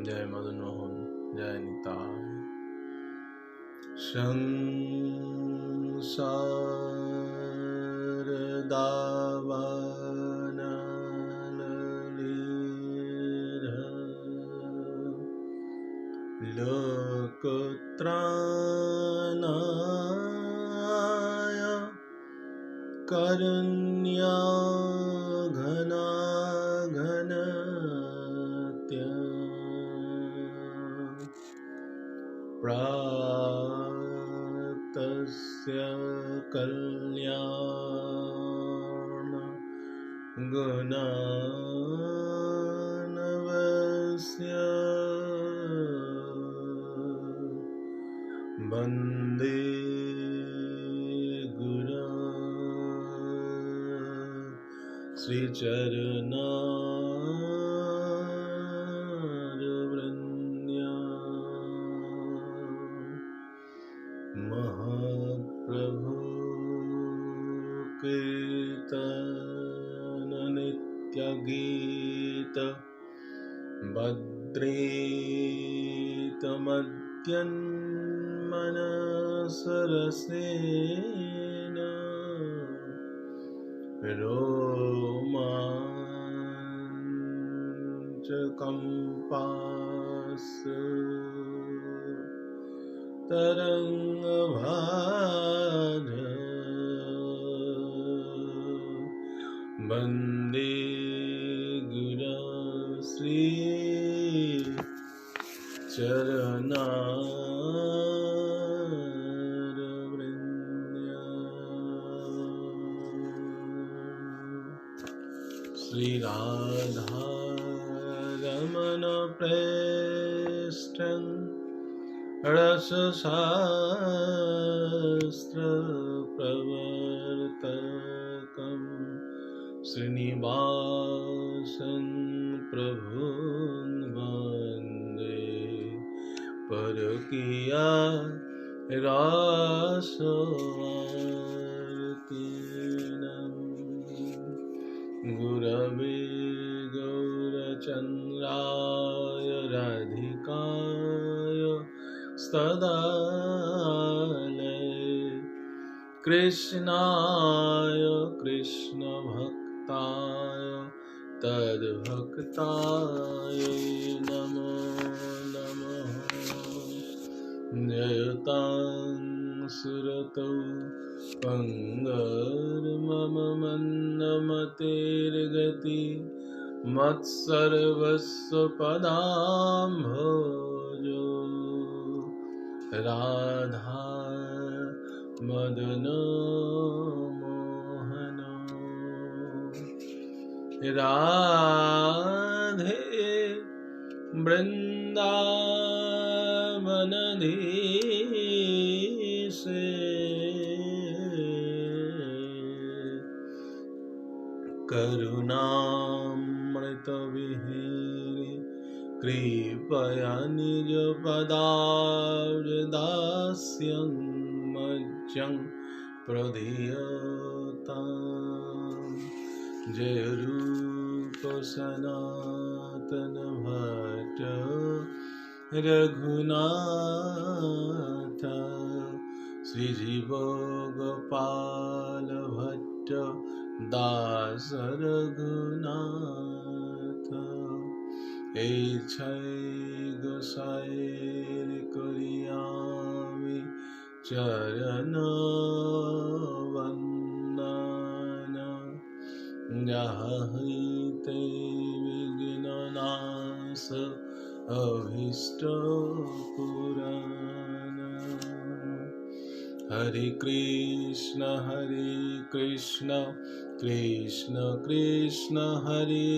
जय मदन मोहन, जय निताय। संसार दावान लोकत्राणाय करण्या घना घनत्य प्राप्तस्य कल्याण गुणानवस्य वन्दे गुरा श्रीचरणारविन्द्या महाप्रभु कीर्तन नित्य गीत भद्रेत मद्यन्मनसरसेन रोमाञ्चकम्पास तरङ्गभाज वन्दे गुरा श्री चरणारविन्द्या श्री राधा रमण प्रेष्ठं रसशास्त्र प्रवर्तकं श्रीनिवासं प्रभुं वन्दे परकीया रासवार्तिनं गुरवे गौरचन्द्राय राधिकाय सदालये कृष्णाय कृष्णभक्ताय तद्भक्ताय नमो नमः। जयतां सुरतौ पंगर्मम मन्दमतेर्गति मत्सर्वस्व पदाम्भोजो राधा मदन मोहन राधे वृन्दावनधीशे करुणामृतविहीने कृपया निजपदाब्जदास्यं मह्यं प्रदीयताम्। जय रूप सनातन भट्ट रघुनाथ श्रीजीव गोपाल भट्ट दास रघुनाथ। गोसाईर करियामि चरण वंदन जाहिते विघ्ननाश अभीष्ट पुराण। हरे कृष्ण कृष्ण कृष्ण हरे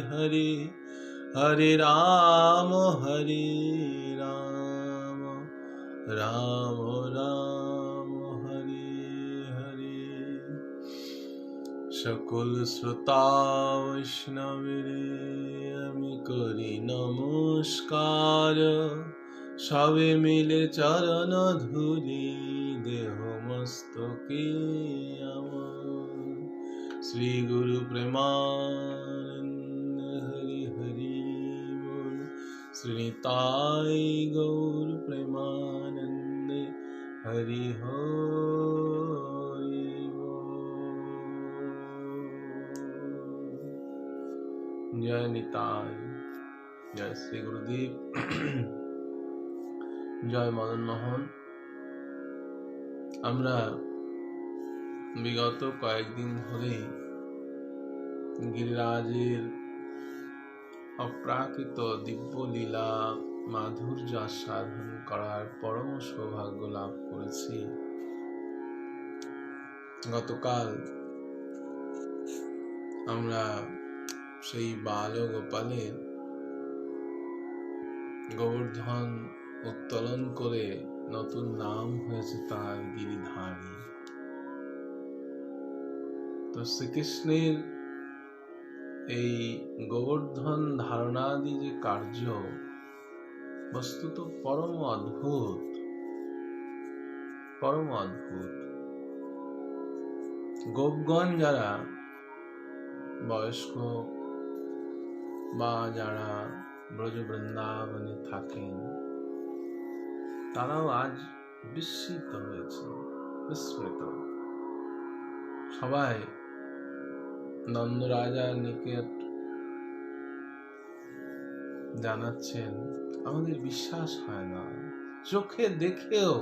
हरे हरे राम राम राम हरे हरे। সকল শ্রোতা বৈষ্ণবেরে আমি করি নমস্কার, সবে মিলে চরণ ধুলি দেহ মস্তকে আমার। শ্রী গুরু প্রেমানন্দ হরি হরি বল, শ্রীনিতাই গৌর প্রেমানন্দে হরি হরি বল। জয় নিতাই, জয় শ্রী গুরুদেব, জয় মদন মোহন। আমরা বিগত কয়েকদিন ধরে গিরিরাজের অপ্রাকৃত দিব্য লীলা মাধুর্য আস্বাদন করার পরম সৌভাগ্য লাভ করেছি। গতকাল আমরা সেই বাল গোপালের গোবর্ধন উত্তোলন করে নতুন নাম হয়েছে তার গিরিধারী। তো শ্রীকৃষ্ণের এই গোবর্ধন ধারণাদি যে কার্য বস্তুত পরম অদ্ভুত, পরম অদ্ভুত। গোপগণ যারা বয়স্ক বা যারা ব্রজ বৃন্দাবনে থাকেন তারাও আজ বিস্মিত হয়েছে, বিস্মৃত। সবাই নন্দরাজার নিকট জানাচ্ছেন আমাদের বিশ্বাস হয় না, চোখে দেখেও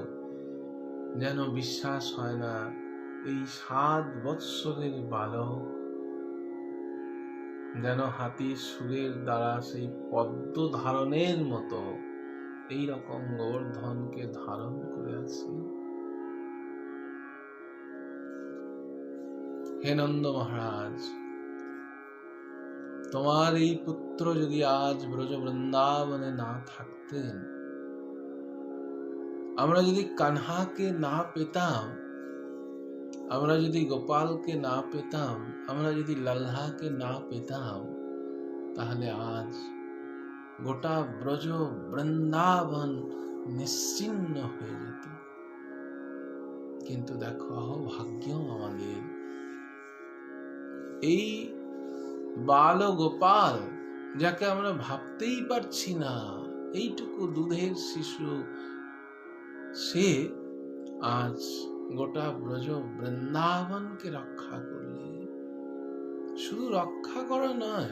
যেন বিশ্বাস হয় না। এই 7 বৎসরের বালক যেন হাতির সুরের দ্বারা সেই পদ্ম ধারণের মতো এইরকম গোবর্ধনকে ধারণ করে আছে। হে নন্দ মহারাজ, তোমার এই পুত্র যদি আজ ব্রজ বৃন্দাবনে না থাকতেন, আমরা যদি কানহাকে না পেতাম, আমরা যদি গোপালকে না পেতাম, আমরা যদি লাল্লাকে না পেতাম, তাহলে আজ গোটা ব্রজ বৃন্দাবন নিশ্চিহ্ন হয়ে যেত। কিন্তু দেখো ভাগ্য আমাদের, এই বাল গোপাল যাকে আমরা ভাবতেই পারছি না, এইটুকু দুধের শিশু, সে আজ গোটা ব্রজ বৃন্দাবনকে রক্ষা করলে। শুধু রক্ষা করা নয়,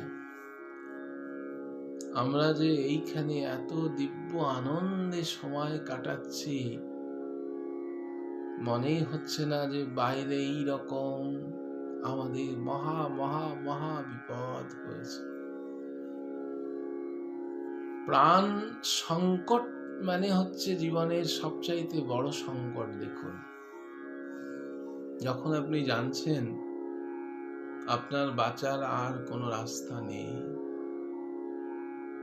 আমরা যে এইখানে এত দিব্য আনন্দে সময় কাটাচ্ছি, মনেই হচ্ছে না যে বাইরে এই রকম আমাদের মহা মহা মহা বিপদ হয়েছে। প্রাণ সংকট মানে হচ্ছে জীবনের সবচাইতে বড় সংকট। দেখুন, যখন আপনি জানছেন আপনার বাঁচার আর কোনো রাস্তা নেই,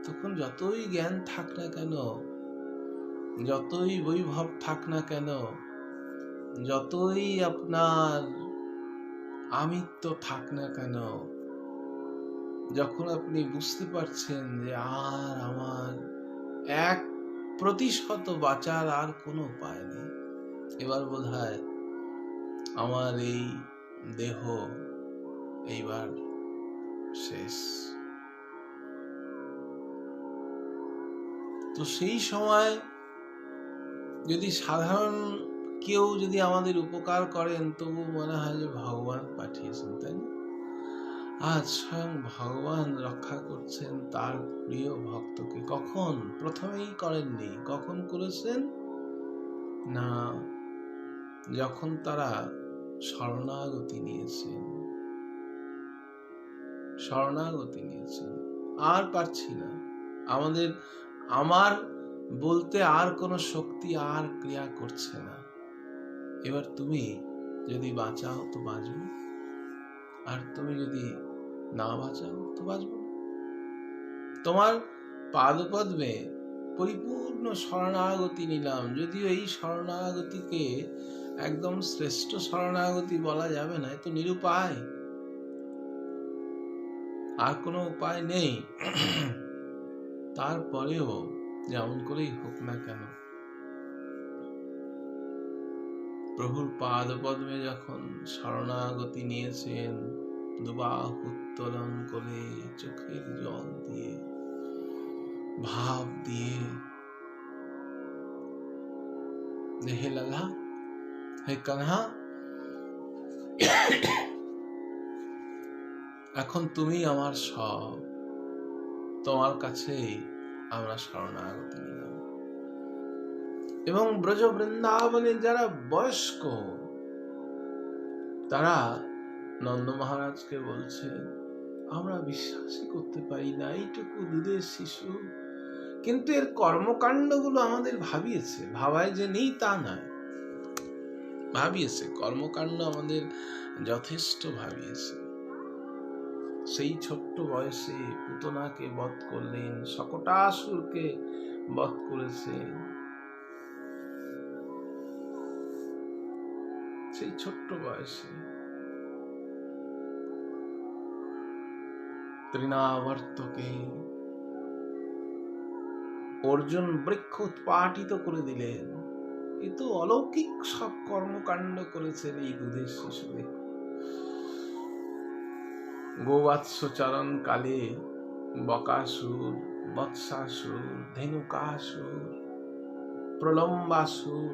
তখন যতই জ্ঞান থাক না কেন, যতই বৈভব থাক না কেন, যতই আপনার আমিত্ব থাক না কেন, যখন আপনি বুঝতে পারছেন যে আর আমার 1% বাঁচার আর কোনো উপায় নেই, এবার বোধহয় আমার এই দেহ এইবার শেষ। তো সেই সময় যদি সাধারণ কেউ যদি আমাদের উপকার করেন, তবু মনে হয় যে ভগবান পাঠিয়েছেন, তাই না? আজ স্বয়ং ভগবান রক্ষা করছেন তার প্রিয় ভক্তকে। কখন? প্রথমেই করেননি। কখন করেছেন? না, যখন তারা শরণাগতি নিয়েছেন। শরণাগতি নিয়েছেন, আর পারছি না, আমার বলতে আর কোনো শক্তি আর ক্রিয়া করছে না, এবার তুমি যদি বাঁচাও তো বাঁচব, আর তুমি যদি না বাঁচাও তো বাঁচব। তোমার পাদপদ্মে পরিপূর্ণ শরণাগতি নিলাম। যদিও এই শরণাগতিকে একদম শ্রেষ্ঠ শরণাগতি বলা যাবে না, এ তো নিরুপায়, আর কোনো উপায় নেই। তারপরেও যেমন করেই হোক না কেন, প্রভুর পাদপদ্মে যখন শরণাগতি নিয়েছেন, দুবাহু উত্তোলন করে চোখের জল দিয়ে ভাব দিয়ে যে হে লালা, হে কানহা, এখন তুমি আমার সব, তোমার কাছেই আমরা শরণাগতি নিলাম। এবং ব্রজ বৃন্দাবনে যারা বয়স্ক তারা নন্দ মহারাজকে বলছে, আমরা বিশ্বাসই করতে পারি না এইটুকু দুধের শিশু, কিন্তু এর কর্মকাণ্ডগুলো আমাদের ভাবিয়েছে। ভাবায় যে নেই তা নয়, ভাবিয়েছে, কর্মকাণ্ড আমাদের যথেষ্ট ভাবিয়েছে। সেই ছোট্ট বয়সে পুতনাকে বধ করলেন, শকটাসুরকে বধ করেছেন, সেই ছোট্ট বয়সে। তৃণাবর্তকে অর্জুন বৃক্ষ উৎপাটিত করে দিলেন। এ তো অলৌকিক সব কর্মকাণ্ড করেছেন এই দুধের শিশু। গোবৎস চরণ কালে বকাসুর, বৎসাসুর, ধেনুকাসুর, প্রলম্বাসুর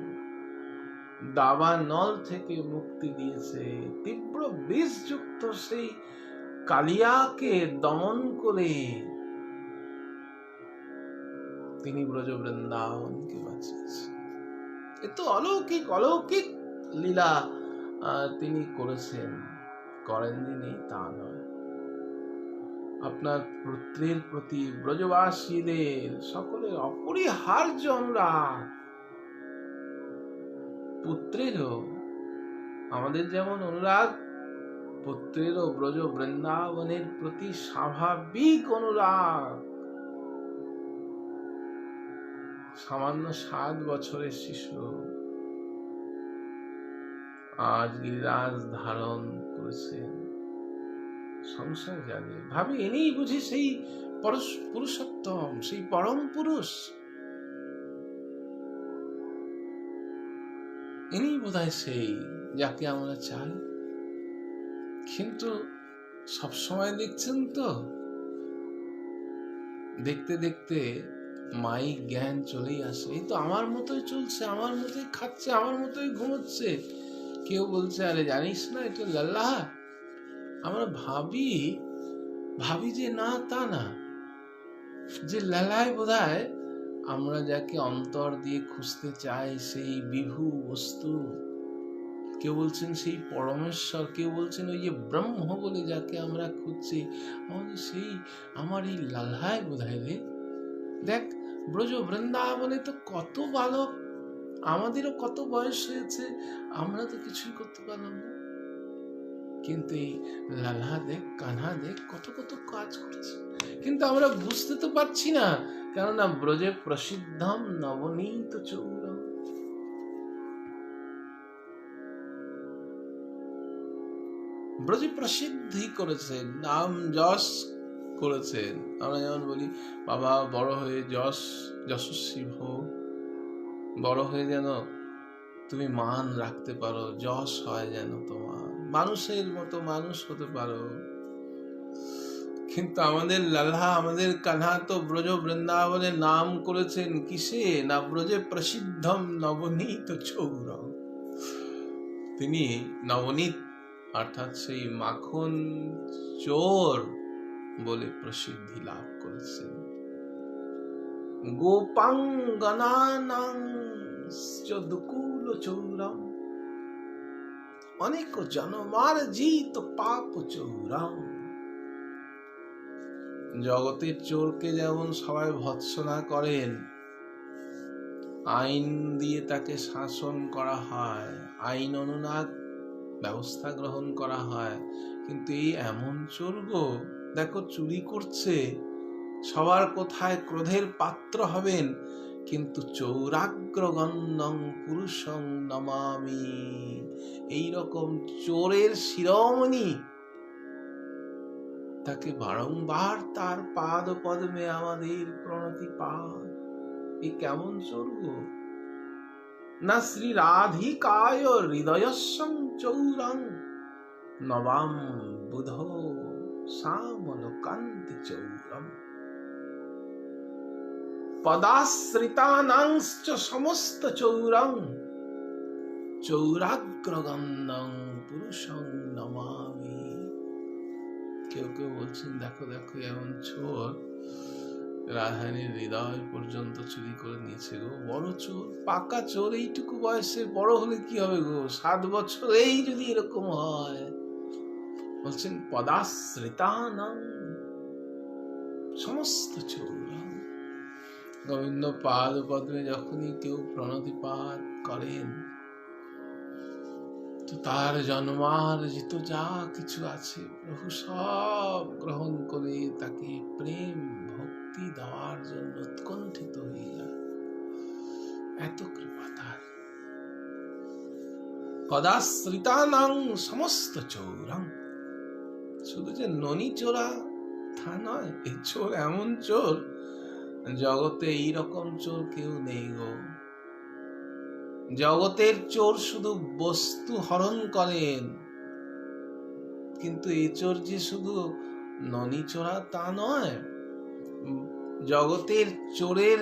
দাবানল থেকে মুক্তি দিয়েছে। তীব্র বিষযুক্ত সেই কালিয়াকে দমন করে তিনি ব্রজ বৃন্দাবনকে বাঁচিয়েছেন। এ তো অলৌকিক অলৌকিক লীলা তিনি করেছেন, করেন যিনি তা নয়। আপনার পুত্রের প্রতি ব্রজবাসীদের সকলের অপরিহার্য অনুরাগ। পুত্রেরও আমাদের যেমন অনুরাগ, পুত্রেরও ব্রজ বৃন্দাবনের প্রতি স্বাভাবিক অনুরাগ। সামান্য 7 বছরের শিশু আজ গিরিরাজ ধারণ করেছেন, সংসার জানে। ভাবি এনেই বুঝি সেই পুরুষোত্তম, সেই পরম পুরুষ, ইনি বোধহয় সেই যাকে আমরা চাই। কিন্তু সবসময় দেখছেন তো, দেখতে দেখতে মাইক জ্ঞান চলেই আসে। এই তো আমার মতোই চলছে, আমার মতোই খাচ্ছে, আমার মতোই ঘুমোচ্ছে। কেউ বলছে, আরে জানিস না এটা লাল্লা। আমরা ভাবি যে না তা না, যে লালায় বোধহয় আমরা যাকে অন্তর দিয়ে খুঁজতে চাই সেই বিভু বস্তু। কেউ বলছেন সেই পরমেশ্বর, কেউ বলছেন ওই যে ব্রহ্ম বলে যাকে আমরা খুঁজছি, আমাদের সেই আমার এই লালায় বোধহয় রে। দেখ ব্রজ বৃন্দাবনে তো কত বালক, আমাদেরও কত বয়স হয়েছে, আমরা তো কিছুই করতে পারলাম না। কিন্তু এই লালা দেখ, কানহা দেখ, কত কত কাজ করছে, কিন্তু আমরা বুঝতে তো পারছি না। কেননা ব্রজে প্রসিদ্ধম নবনীত চৌরম। ব্রজে প্রসিদ্ধি করেছেন, নাম যশ করেছেন। আমরা যেমন বলি, বাবা বড় হয়ে যশস্বী হোক, বড় হয়ে যেন তুমি মান রাখতে পারো, যশ হয় যেন তোমার, মানুষের মতো মানুষ হতে পারো। কিন্তু আমাদের লালা, আমাদের কানহা তো ব্রজ বৃন্দাবনের নাম করেছেন কিসে? না ব্রজে প্রসিদ্ধম নবনীত চৌরম। তিনি নবনীত অর্থাৎ সেই মাখন চোর বলে প্রসিদ্ধি লাভ করেছেন। গোপাঙ্গনানাং দুকুল চৌরম, অনেক জনমার্জিত পাপ চৌরম। জগতের চোরকে যেমন সবাই ভৎসনা করেন, আইন দিয়ে তাকে শাসন করা হয়, আইন অনুনাদ ব্যবস্থা গ্রহণ করা হয়। কিন্তু এই এমন চোর গো, দেখো চুরি করছে, সবার কোথায় ক্রোধের পাত্র হবেন, কিন্তু চৌরাগ্রগণ্যং পুরুষং নমামি, এইরকম চোরের শিরোমণি, তাকে বারংবার তার পাদ পদ্মে আমাদের প্রণতিপাত। এ কেমন চোর গো? না শ্রী রাধিকায় হৃদয়স্যং চৌরং নবাম বুধো শ্যামল কান্তি চৌরম। পদাশ্রিতানাংশ্চ সমস্ত চৌরং চৌরাগ্রগন্ধং পুরুষং নমামি। কেউ কেউ বলছেন, দেখো দেখো এমন চোর রাধারানীর হৃদয় পর্যন্ত চুরি করে নিয়েছে গো, বড় চোর, পাকা চোর। এইটুকু বয়সে বড় হলে কি হবে গো, 7 বছরেই যদি এরকম হয়। বলছেন পদাশ্রিতানাং সমস্ত চৌরং। গোবিন্দ পাদ পদ্মে যখনই কেউ প্রণতিপাত করেন, তো তার জন্মার্জিত যা কিছু আছে প্রভু সব গ্রহণ করে তাকে প্রেম ভক্তি দেওয়ার জন্য উৎকণ্ঠিত হয়ে যায়। এত কৃপা তার। পদাশ্রিতানাং সমস্ত চৌরং। শুধু যে ননি চোরা তা নয়, এই চোর এমন চোর, জগতে এইরকম চোর কেউ নেই গো। জগতের চোর শুধু বস্তু হরণ করেন, কিন্তু এই চোর যে শুধু ননি চোরা তা নয়। জগতের চোরের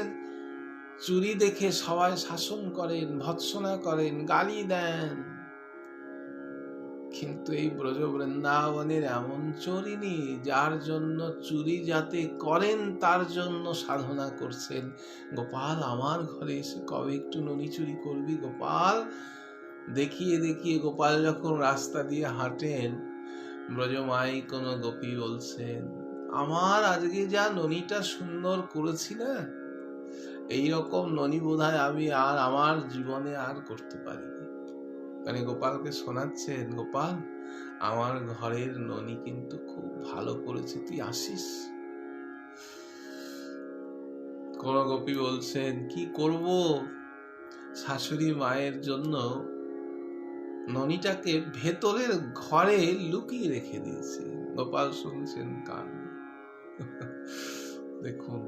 চুরি দেখে সবাই শাসন করেন, ভৎসনা করেন, গালি দেন, কিন্তু এই ব্রজ বৃন্দাবনের এমন চোরিনি, যার জন্য চুরি যাতে করেন তার জন্য সাধনা করছেন। গোপাল আমার ঘরে এসে কবে একটু ননি চুরি করবি গোপাল, দেখিয়ে দেখিয়ে। গোপাল যখন রাস্তা দিয়ে হাঁটেন, ব্রজমাই কোনো গোপী বলছেন, আমার আজকে যা ননিটা সুন্দর করেছি না, এইরকম ননি বোধহয় আমি আর আমার জীবনে আর করতে পারিনি। মানে গোপালকে শোনাচ্ছেন, গোপাল আমার ঘরের ননি কিন্তু খুব ভালো করেছে, তুই আসিস। কোন গোপী বলছেন, কি করব, শাশুড়ি মায়ের জন্য ননিটাকে ভেতরের ঘরে লুকিয়ে রেখে দিয়েছে। গোপাল শুনছেন কান। দেখুন,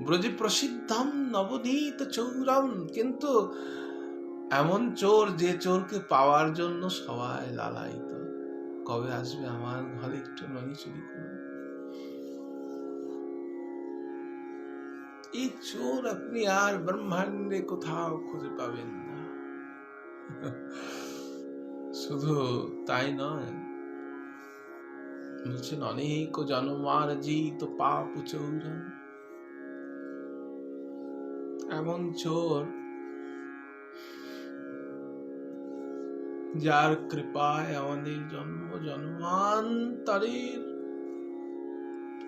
ব্রজে প্রসিদ্ধম নবনীত চৌরম, কিন্তু এমন চোর যে চোরকে পাওয়ার জন্য সবাই লালায়িত। কবে আসবে আমার ঘরে একটু ননি চুরি করবে। এই চোর আপনি আর ব্রহ্মাণ্ডে কোথাও খুঁজে পাবেন না। শুধু তাই নয়, বলছেন অনেক জন্মার্জিত পাপ চৌরম। এমন চোর যার কৃপায় আমাদের জন্ম জন্মান্তরের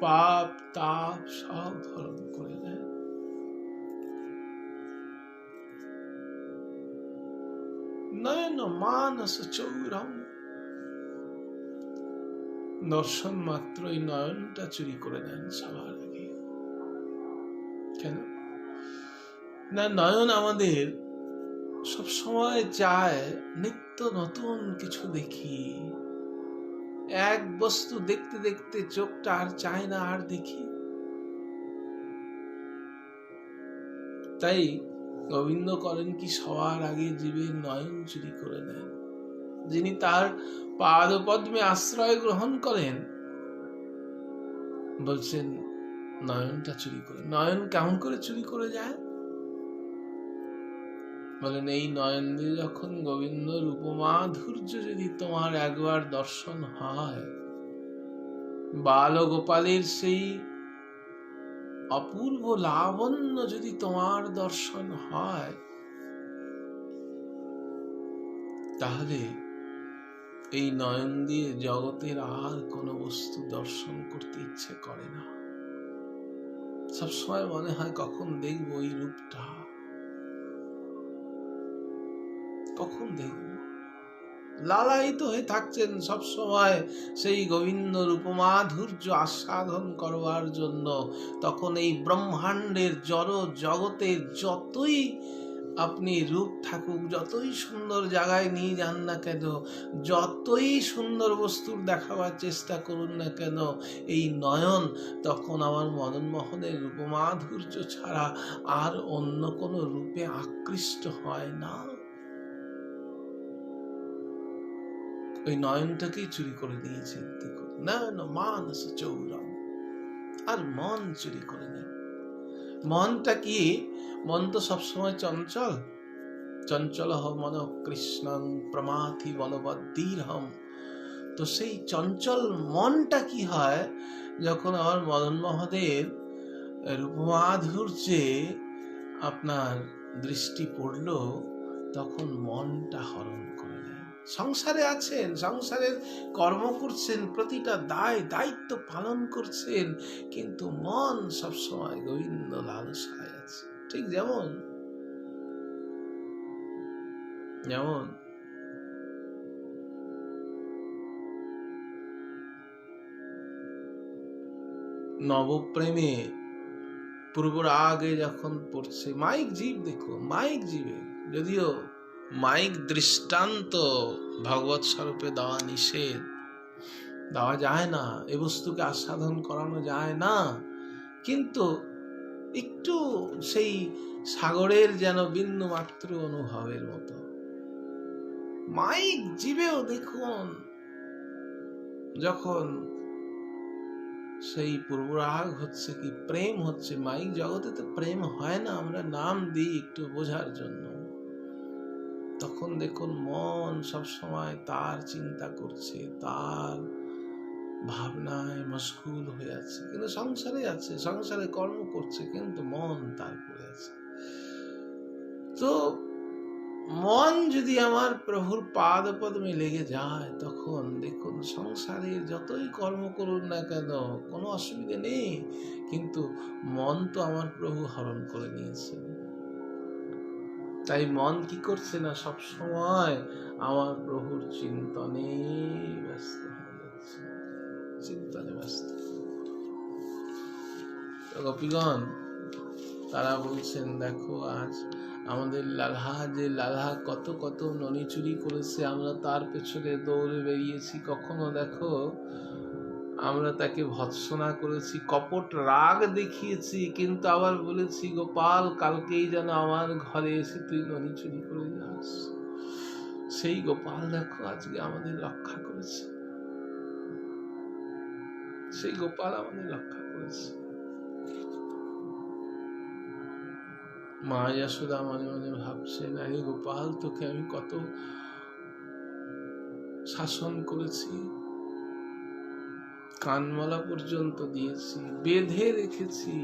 পাপ তাপ সব হরণ করে দেয়। নয়ন মানস চৌরম, দর্শন মাত্রই নয়নটা চুরি করে নেন সবার আগে। কেন না, নয়ন আমাদের সব সময় চায় নিত্য নতুন কিছু দেখি। এক বস্তু দেখতে দেখতে চোখটা আর চায় না আর দেখি। তাই গোবিন্দ করেন কি, সবার আগে জীবের নয়ন চুরি করে নেন। যিনি তার পাদ পদ্মে আশ্রয় গ্রহণ করেন, বলছেন নয়নটা চুরি করে। নয়ন কেমন করে চুরি করে যায় বলেন, এই নয়ন দিয়ে যখন গোবিন্দ রূপমাধুর্য যদি তোমার একবার দর্শন হয়, বাল গোপালের সেই অপূর্ব লাবণ্য যদি তোমার দর্শন হয়, তাহলে এই নয়ন দিয়ে জগতের আর কোনো বস্তু দর্শন করতে ইচ্ছে করে না। সবসময় মনে হয় কখন দেখবো এই রূপটা, কখন দেখব। লালায়িত হয়ে থাকছেন সব সময় সেই গোবিন্দ রূপমাধুর্য আস্বাদন করবার জন্য। তখন এই ব্রহ্মাণ্ডের জড় জগতে যতই আপনি রূপ থাকুক, যতই সুন্দর জায়গায় নিয়ে যান না কেন, যতই সুন্দর বস্তুর দেখাবার চেষ্টা করুন না কেন, এই নয়ন তখন আমার মদন মোহনের রূপমাধুর্য ছাড়া আর অন্য কোনো রূপে আকৃষ্ট হয় না। ওই নয়নটাকেই চুরি করে নিয়েছেন। নয়ন মানস চৌরম, আর মন চুরি করে নেন। মনটা কি? মন তো সবসময় চঞ্চল। চঞ্চল মন কৃষ্ণং প্রমাথি বলবদ্দীরহম। তো সেই চঞ্চল মনটা কি হয়, যখন আমার মদন মোহনের রূপমাধুর্যে আপনার দৃষ্টি পড়ল, তখন মনটা হরণ করে নেয়। সংসারে আছেন, সংসারের কর্ম করছেন, প্রতিটা দায়িত্ব পালন করছেন, কিন্তু মন সবসময় গোবিন্দ লালসায় আছে। ঠিক যেমন নবপ্রেমে পূর্বরাগে যখন পড়ছে, মাইক জীব দেখো, মাইক জীবে, যদিও মাইক দৃষ্টান্ত ভগবৎ স্বরূপে দেওয়া নিষেধ, দেওয়া যায় না, এ বস্তুকে আস্বাদন করানো যায় না, কিন্তু একটু সেই সাগরের যেন বিন্দু মাত্র অনুভবের মতো মাইক জীবেও দেখুন, যখন সেই পূর্বরাগ হচ্ছে, কি প্রেম হচ্ছে। মাইক জগতে তো প্রেম হয় না, আমরা নাম দিই একটু বোঝার জন্য। তখন দেখুন মন সবসময় তার চিন্তা করছে, তার ভাবনায় মশগুল হয়ে আছে, কিন্তু সংসারে আছে, সংসারে কর্ম করছে, কিন্তু মন তার পড়ে আছে। তো মন যদি আমার প্রভুর পাদপদ্মে লেগে যায়, তখন দেখুন সংসারের যতই কর্ম করুন না কেন কোনো অসুবিধা নেই, কিন্তু মন তো আমার প্রভু হরণ করে নিয়েছেন। তাই মন কি করছে না, সব সময় আমার প্রভুর চিন্তনে ব্যস্ত হয়ে যাচ্ছে, চিন্তনে ব্যস্ত। তো গোপীগণ তারা বলছেন, দেখো আজ আমাদের লালহা, যে লালহা কত কত ননি চুরি করেছে, আমরা তার পেছনে দৌড়ে বেরিয়েছি। কখনো দেখো আমরা তাকে ভৎসনা করেছি, কপট রাগ দেখিয়েছি, কিন্তু আবার বলেছি, গোপাল কালকেই যেন আমার ঘরে এসে তুই ননি চুরি করে যাস। সেই গোপাল দেখো আজকে আমাদের রক্ষা করেছে, সেই গোপাল আমাদের রক্ষা করেছে। মা যশোদা মনে মনে ভাবছেন, আরে গোপাল তোকে আমি কত শাসন করেছি, কানমালা পর্যন্ত দিয়েছি, বেঁধে রেখেছি,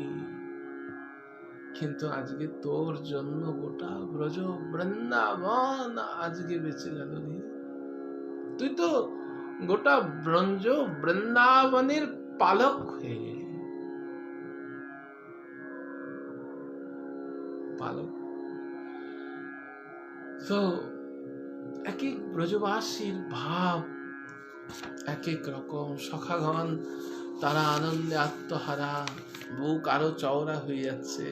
কিন্তু আজকে তোর জন্য গোটা ব্রজ বৃন্দাবন আজকে বেঁচে গেল রে। তুই তো গোটা ব্রজ বৃন্দাবনের পালক হয়ে গেলি, পালক। তো এক এক ব্রজবাসীর ভাব এক এক রকম। সখাগণ তারা আনন্দে আত্মহারা, বুক আরো চওড়া হয়ে যাচ্ছে।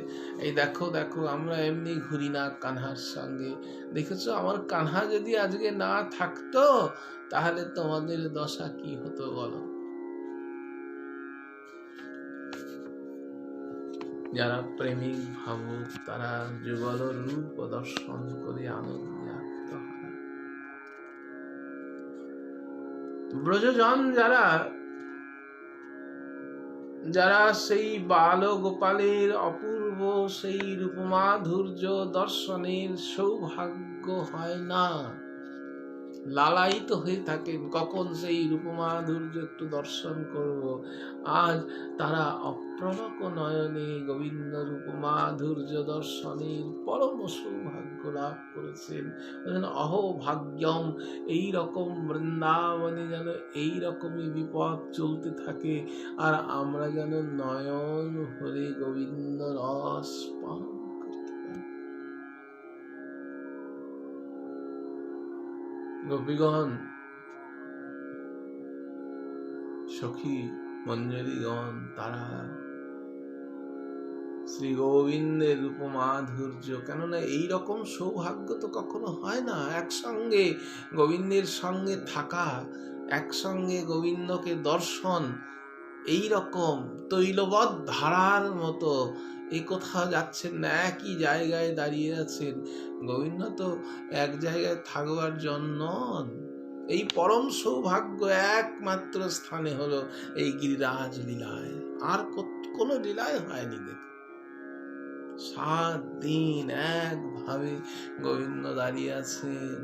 এই দেখো দেখো, আমরা এমনি ঘুরি না কানহার সঙ্গে, দেখেছো আমার কানহা যদি আজকে না থাকতো তাহলে তোমাদের দশা কি হতো বলো। যারা প্রেমিক ভাবুক তারা যুগল রূপ দর্শন করে আনন্দে আত্মহারা। ব্রজজন যারা যারা সেই বাল গোপালের অপূর্ব সেই রূপমাধুর্য দর্শনের সৌভাগ্য হয় না, লালায়িত হয়ে থাকেন, কখন সেই রূপমাধুর্য একটু দর্শন করব, আজ তারা অপ্রলক নয়নে গোবিন্দ রূপমাধুর্য দর্শনের পরম সৌভাগ্য লাভ করেছেন। অহো ভাগ্যম, এইরকম বৃন্দাবনে যেন এইরকমই বিপদ চলতে থাকে, আর আমরা যেন নয়ন ভরে গোবিন্দ রস পান করতে পারি। গোপীগণ, সখী মঞ্জরীগণ, তারা শ্রী গোবিন্দের রূপমাধুর্য, কেননা এইরকম সৌভাগ্য তো কখনো হয় না, একসঙ্গে গোবিন্দের সঙ্গে থাকা, একসঙ্গে গোবিন্দকে দর্শন, এই রকম তৈলবৎ ধারার মতো। এই কোথাও যাচ্ছেন না, একই জায়গায় দাঁড়িয়ে আছেন। গোবিন্দ তো এক জায়গায় থাকবার জন্য, এই পরম সৌভাগ্য একমাত্র স্থানে হলো এই গিরিরাজ লীলায়, আর কোনো লীলায় হয়নি। দেখো 7 দিন একভাবে গোবিন্দ দাঁড়িয়ে আছেন,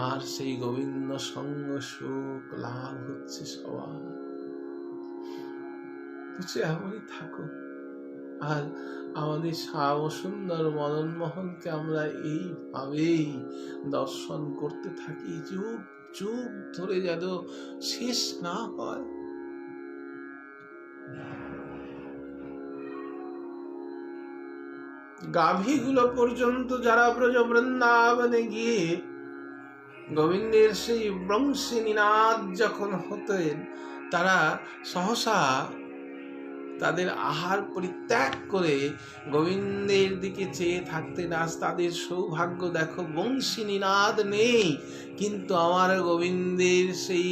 আর সেই গোবিন্দ সঙ্গ সুখ লাভ হচ্ছে সবার। এমনই থাকো। আর আমাদের শ্যাম সুন্দর মদন মোহনকে আমরা এইভাবেই দর্শন করতে থাকি, যুগ যুগ ধরে যেন শেষ না হয়। গাভীগুলো পর্যন্ত যারা ব্রজ বৃন্দাবনে গিয়ে গোবিন্দের সেই বংশী নিনাদ যখন হতেন, তারা সহসা তাদের আহার পরিত্যাগ করে গোবিন্দের দিকে চেয়ে থাকতেন। আজ তাদের সৌভাগ্য, দেখো বংশী নিনাদ নেই, কিন্তু আমার গোবিন্দের সেই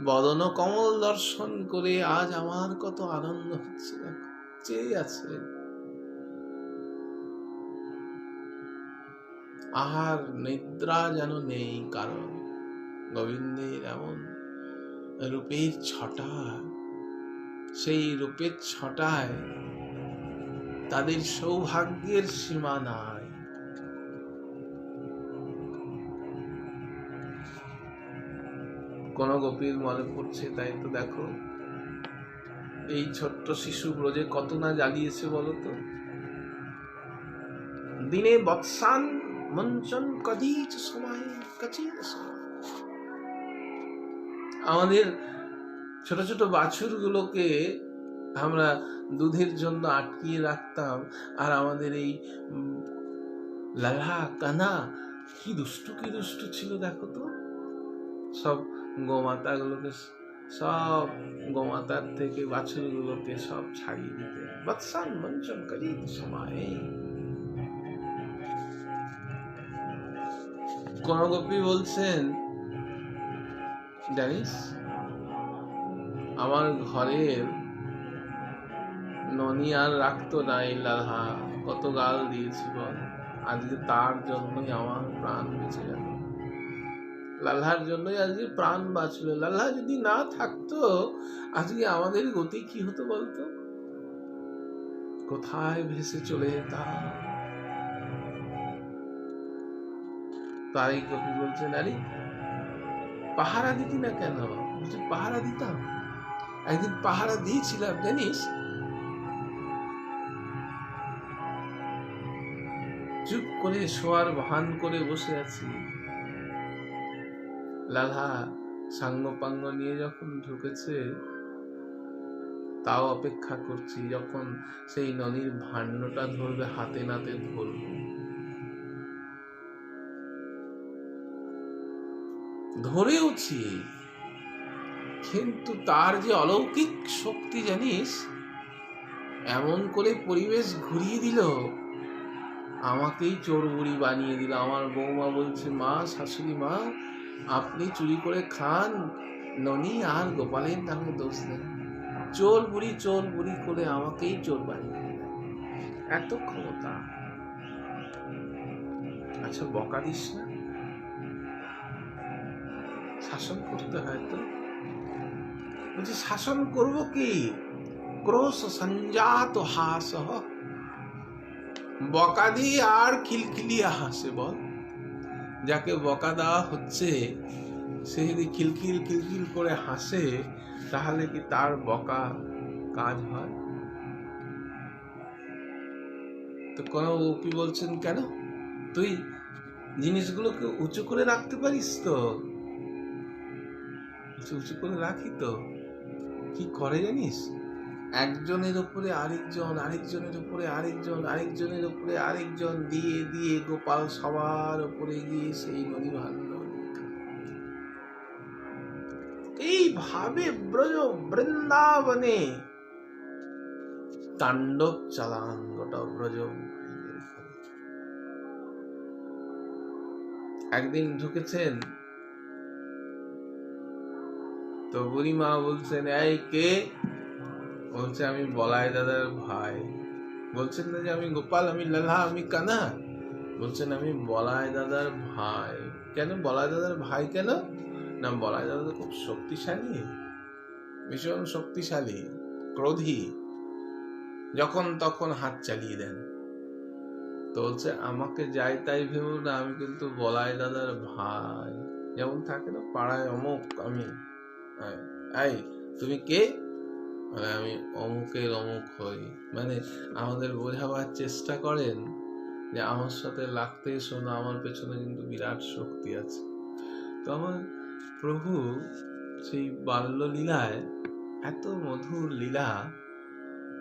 বদন কমল দর্শন করে আজ আমার কত আনন্দ হচ্ছে। দেখো চেয়ে আছে, আহার নিদ্রা যেন নেই, কারণ গোবিন্দের এমন রূপের ছটা, সেই রূপের ছটায় তাদের সৌভাগ্যের সীমা নাই। কোন গোপীর মনে পড়ছে, তাই তো দেখো এই ছোট্ট শিশু ব্রজে কত না জ্বালিয়েছে বলতো। দিনে বৎসান মঞ্চন কদিচ সময় কাচির। আমাদের ছোট ছোট বাছুর গুলোকে আমরা দুধের জন্য আটকিয়ে রাখতাম, আর আমাদের এই লালা কানা কি দুষ্টু ছিল দেখো তো। সব গোমাতা গুলোকে, সব গোমাতার থেকে বাছুর গুলোকে সব ছাড়িয়ে দিতে। বৎসান মঞ্চন করিত সময়। কোন গোপী বলছেন, জানিস আমার ঘরের ননি আর রাখতো না এই লালহা, কত গাল দিয়েছি বল, আজকে তার জন্যই আমার প্রাণ বেঁচে গেল। লালহার জন্যই আজকে প্রাণ বাঁচলো। লালহা যদি না থাকতো আজকে আমাদের গতি কি হতো বলতো? কোথায় ভেসে চলে যেতাম। তাই কবি বলছেন, আরে পাহারা দিতি না কেন? বলছে পাহারা দিতাম, একদিন পাহারা দিয়েছিলাম জানিস, চুপ করে শোয়ার ভান করে বসে আছি, লালহা সাঙ্গ পাঙ্গ নিয়ে যখন ঢুকেছে, তাও অপেক্ষা করছি যখন সেই নদীর ভাণ্ডটা ধরবে, হাতে নাতে ধরবো। ধরেওছি, কিন্তু তার যে অলৌকিক শক্তি জানিস, এমন করে পরিবেশ ঘুরিয়ে দিল, আমাকেই চোর বুড়ি বানিয়ে দিল। আমার বৌমা বলছে, মা, শাশুড়ি মা, আপনি চুরি করে খান, ননি আর গোপালের নামে দোষ দেন। চোর বুড়ি করে আমাকেই চোর বানিয়ে দিল। এত ক্ষমতা। আচ্ছা বকা দিস না, শাসন করতে হয় তো। বলছি শাসন করব কি? ক্রোশ সঞ্জাত হাস, বকা দিয়ে আর খিলখিলিয়া হাসে বল। যাকে বকা দেওয়া হচ্ছে সে যদি খিলখিল করে হাসে, তাহলে কি তার বকা কাজ হয়? তো কোন কি বলছেন, কেন তুই জিনিসগুলোকে উঁচু করে রাখতে পারিস তো? উঁচু করে রাখি তো। কি করে জানিস? একজনের উপরে আরেকজন, আরেকজনের উপরে আরেকজন, আরেকজনের উপরে আরেকজন দিয়ে দিয়ে গোপাল সবার উপরে গিয়ে সেই নদী ভাঙল। এইভাবে ব্রজ বৃন্দাবনে তাণ্ডব চালান গোটা ব্রজ। একদিন ঢুকেছেন তো বুড়িমা বলছেন, এই কে? বলছে আমি বলাই দাদার ভাই। বলছেন না যে আমি গোপাল, আমি লালা, আমি কানা? বলছেন আমি বলাই দাদার ভাই। কেন বলাই দাদার ভাই কেন? না বলাই দাদা তো খুব শক্তিশালী, ভীষণ শক্তিশালী, ক্রোধী। যখন তখন হাত চালিয়ে দেন। তো বলছে আমাকে যাই তাই ভেবো না, আমি কিন্তু বলাই দাদার ভাই। যেমন থাকে না পাড়ায় অমুক, আমি এই তুমি কে, মানে আমি অমুকের অমুক হই, মানে আমাদের বোঝাবার চেষ্টা করেন যে আমার সাথে লাগতে এসো না, আমার পেছনে কিন্তু বিরাট শক্তি আছে। তো আমার প্রভু সেই বাল্য লীলায় এত মধুর লীলা,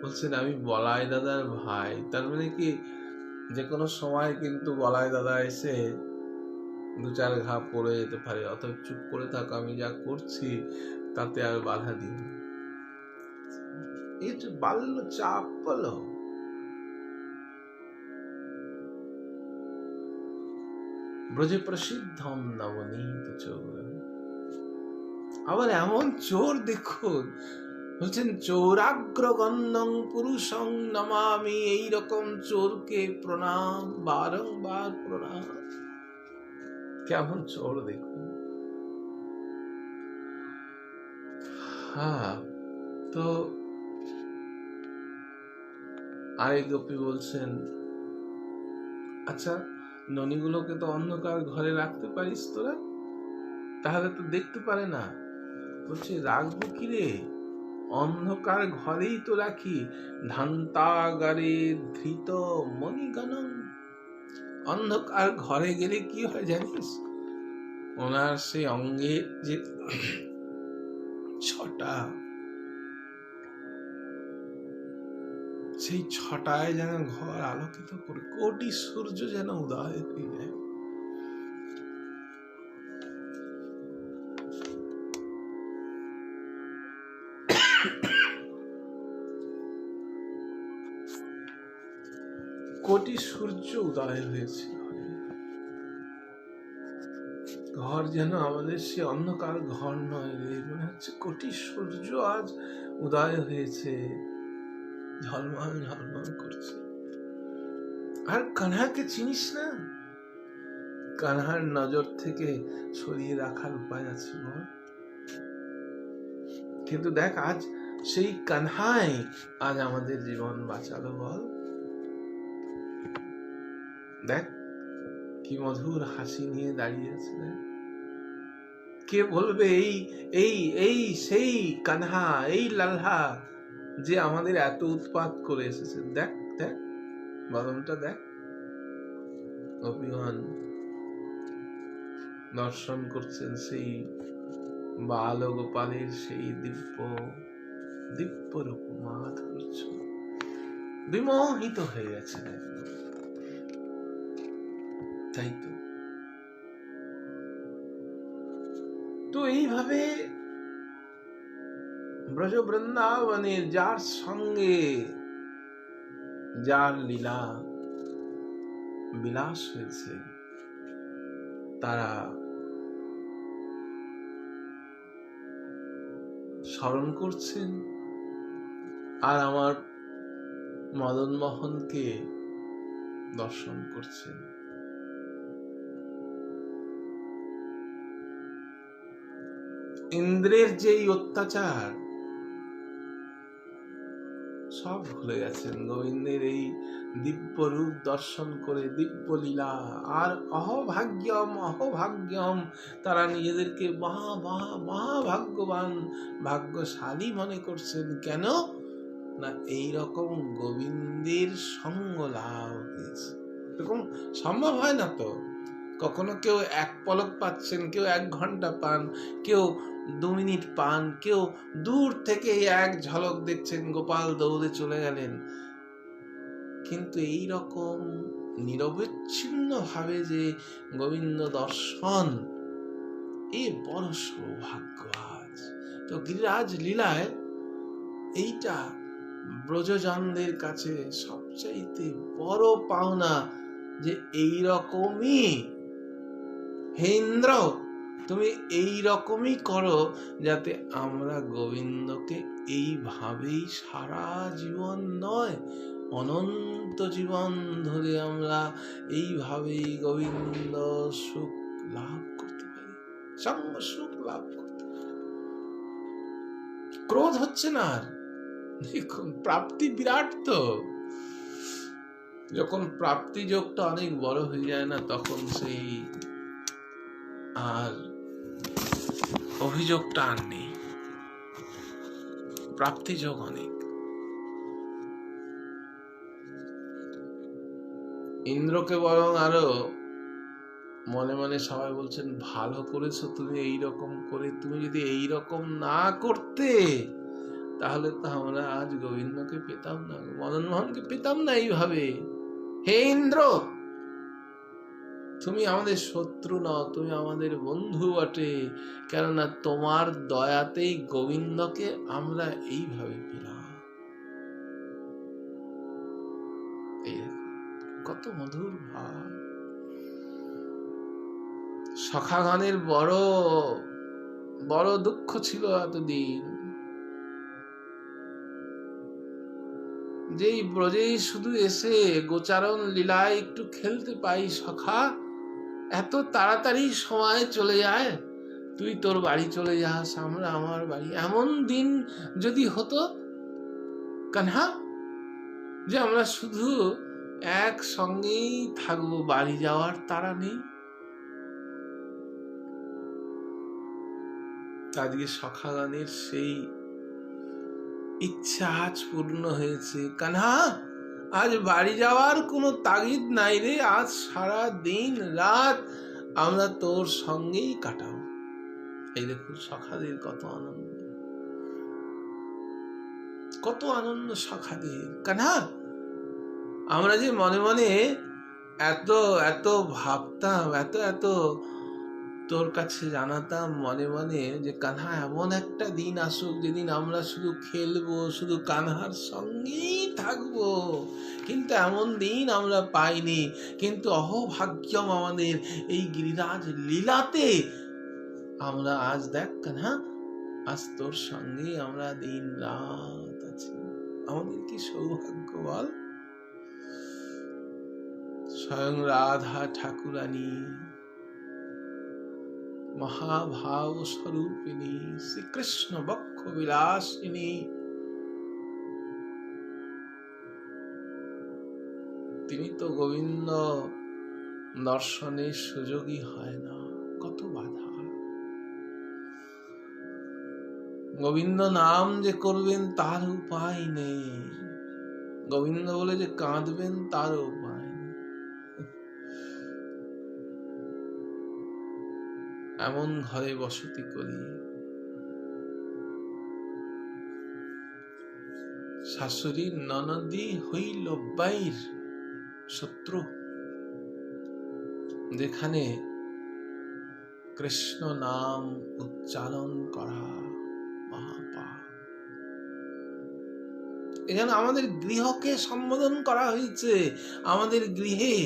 বলছেন আমি বলাই দাদার ভাই। তার মানে কি যে কোনো সময় কিন্তু বলাই দাদা এসে দু চার ঘা পড়ে যেতে পারে, অতএব চুপ করে থাকো, আমি যা করছি তাতে আর বাধা দিন। এই যে বাল্য চাপ বলো, ব্রজে প্রসিদ্ধম নবনীত চোর। আবার এমন চোর দেখুন, বলছেন চৌরাগ্রগণ্যং পুরুষং নমামি, এইরকম চোরকে প্রণাম, বারংবার প্রণাম। কেমন চোর দেখুন। হ্যাঁ, তো আরেক গোপী বলছেন আচ্ছা ননিগুলোকে তো অন্ধকার ঘরে রাখতে পারিস তোরা, তাহলে তো দেখতে পারে না। বলছে রাখবো কি রে, অন্ধকার ঘরেই তো রাখি, ধান্তাগারে ধৃত মণিগণং। অন্ধকার ঘরে গেলে কি হয় জানিস, ওনার সেই অঙ্গের যে ছটা, সেই ছটায় যেন ঘর আলোকিত করে, কোটি সূর্য যেন উদয় হয়ে যায়। কোটি সূর্য উদয় হয়েছে ঘর, যেন আমাদের সে অন্ধকার ঘর নয় রে, মনে হচ্ছে কোটি সূর্য আজ উদয় হয়েছে, ঝলমল ঝলমল করছে। আর কানহাকে চিনিস না? কানহার নজর থেকে সরিয়ে রাখার উপায় আছে বল? কিন্তু দেখ আজ সেই কানহাই আজ আমাদের জীবন বাঁচালো বল। দেখ কি মধুর হাসি নিয়ে দাঁড়িয়ে আছে। কে বলবে এই এই এই সেই কানহা, এই লালহা যে আমাদের এত উৎপাত করে এসেছে। দেখ দেখ বদনটা দেখ, গোপীগণ দর্শন করছেন সেই বাল গোপালের সেই দিব্য দিব্য রূপ মাধুর্য, বিমোহিত হয়ে গেছেন একদম। তাই তো, তো এইভাবে ব্রজ বৃন্দাবনের যার সঙ্গে যার লীলা বিলাস হয়েছে, তারা স্মরণ করছেন আর আমার মদন মোহনকে দর্শন করছেন। ইন্দ্রের যেই অত্যাচার সব ভুলে গেছেন গোবিন্দের এই দিব্য রূপ দর্শন করে, দিব্য লীলা। আর অহভাগ্যম অহভাগ্যম, তারা নিজেদেরকে মহাভাগ্যবান ভাগ্যশালী মনে করছেন। কেন না এইরকম গোবিন্দের সঙ্গ লাভ হয়েছে। এরকম সম্ভব হয় না তো। কখনো কেউ এক পলক পাচ্ছেন, কেউ 1 ঘন্টা পান, কেউ 2 মিনিট পান, কেউ দূর থেকে এক ঝলক দেখছেন, গোপাল দৌড়ে চলে গেলেন। কিন্তু এই রকম নিরবচ্ছিন্ন ভাবে যে গোবিন্দ দর্শন, এ বড় সৌভাগ্য আজ। তো গিরিরাজ লীলায় এইটা ব্রজজনদের কাছে সবচাইতে বড় পাওনা, যে এইরকমই হে ইন্দ্র তুমি এই রকমই করো, যাতে আমরা গোবিন্দকে এইভাবেই সারা জীবন নয় অনন্ত জীবন ধরে আমরা এইভাবেই গোবিন্দ সুখ লাভ করতে পারি, সঙ্গ সুখ লাভ করতে পারি। ক্রোধ হচ্ছে না আর, দেখুন, প্রাপ্তি বিরাট। তো যখন প্রাপ্তি যোগটা অনেক বড় হয়ে যায় না, তখন সেই আর অভিযোগটা আর নেই। প্রাপ্তি যোগ অনেক। ইন্দ্রকে বরং আরো মনে মনে সবাই বলছেন, ভালো করেছো তুমি এইরকম করে। তুমি যদি এইরকম না করতে, তাহলে তো আমরা আজ গোবিন্দকে পেতাম না, মদন মোহনকে পেতাম না এইভাবে। হে ইন্দ্র, তুমি আমাদের শত্রু নও, তুমি আমাদের বন্ধু বটে, কেননা তোমার দয়াতেই গোবিন্দকে আমরা এইভাবে পেলাম। কত মধুর ভাব। সখাগণের বড় বড় দুঃখ ছিল এতদিন, যেই ব্রজেই শুধু এসে গোচারণ লীলায় একটু খেলতে পাই সখা, এত তাড়াতাড়ি সময় চলে যায়, তুই তোর বাড়ি চলে যাস, আমরা আমার বাড়ি। এমন দিন যদি হতো কানহা, যে আমরা শুধু একসঙ্গেই থাকবো, বাড়ি যাওয়ার তাড়া নেই। আজকে সখাগণের সেই ইচ্ছা আজ পূর্ণ হয়েছে। কানহা, আজ বাড়ি যাওয়ার কোনো তাগিদ নাই রে, আজ সারা দিন রাত আমরা তোর সঙ্গেই কাটাবো। এই দেখুন সখাদের কত আনন্দ, কত আনন্দ সখাদের। কানহা, আমরা যে মনে মনে এত এত ভাবতাম, এত এত তোর কাছে জানাতাম মনে মনে, যে কানহা এমন একটা দিন আসুক যেদিন আমরা শুধু খেলবো, শুধু কানহার সঙ্গেই থাকবো, কিন্তু এমন দিন আমরা পাইনি। কিন্তু অহোভাগ্যম আমাদের, এই গিরিরাজ লীলাতে আমরা আজ দেখ কানহা, আজ তোর সঙ্গে আমরা দিন রাত আছি। আমাদের কি সৌভাগ্য বল। স্বয়ং রাধা ঠাকুরানী, মহাভাব স্বরূপিণী, শ্রীকৃষ্ণ বক্ষ বিলাসিনী, তিনি তো গোবিন্দ দর্শনের সুযোগই হয় না। কত বাধা। গোবিন্দ নাম যে করবেন তার উপায় নেই, গোবিন্দ বলে যে কাঁদবেন তার উপায় নেই। এমন ঘরে বসতি করি, শাশুড়ির ননদি হইল বাইর শত্রু, যেখানে কৃষ্ণ নাম উচ্চারণ করা মহাপাপ। এখানে আমাদের গৃহকে সম্বোধন করা হয়েছে। আমাদের গৃহে